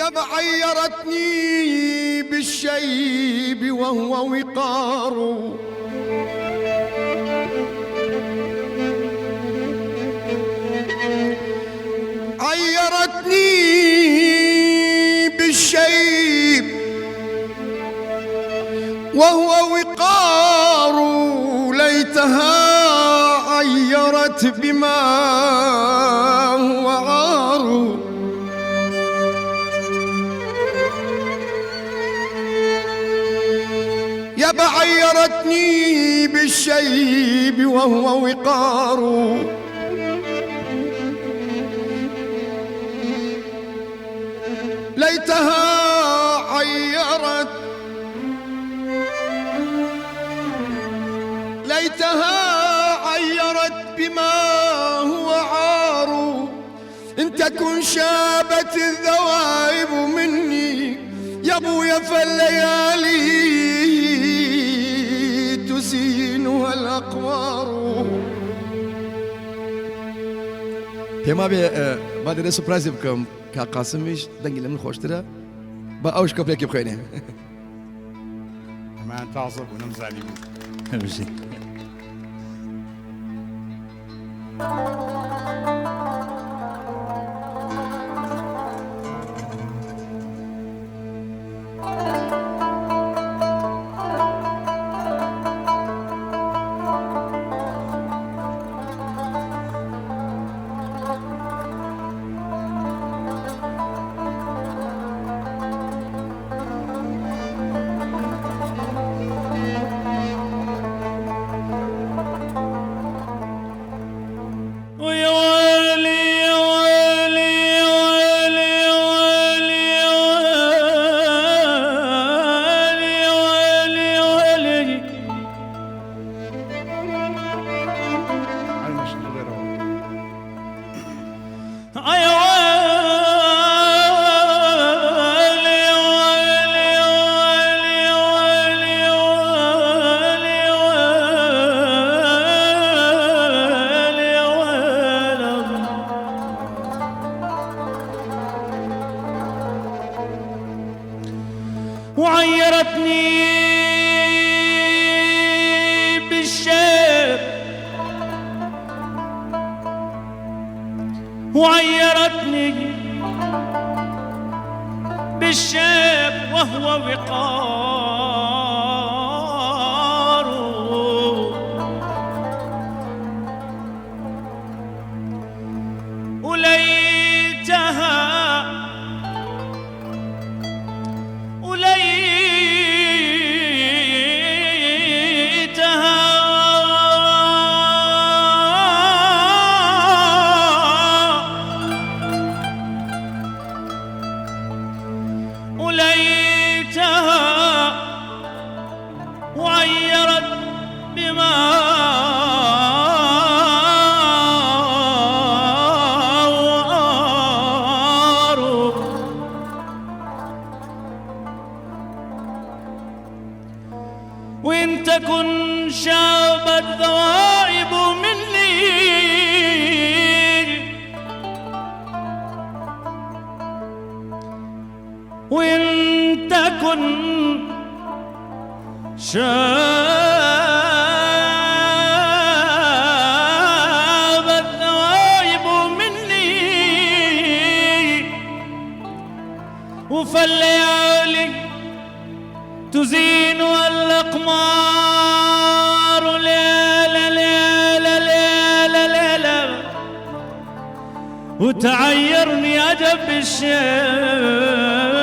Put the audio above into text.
يا بعيرتني بالشيب وهو وقار، عيرتني بالشيب وهو وقار، ليتها عيرت بما هو عار. يا بعيرتني بالشيب وهو وقار، ليتها عيرت بما هو عار. إن تكن شابت الذوائب مني يا ابويا فالليالي تسينها الأقوار. پێما بێ با دەرێ سوپرایزی بکەم کا قاسمیش دەنگی لە من خۆشترە بە ئەوش کەپێکی بخوێنێ. ئەمان تازە بوو نەمزانی بوو. وعيرتني بالشيب وعيرتني بالشيب وهو وقار، وليتها وعيرت بما وعار. وإن تكن شابت ذوائب مني وإن تكن شابت ذوائب مني وفالليالي تزين الأقمار. ليلة ليلة ليلة ليلة وتعيرني أجب الشيء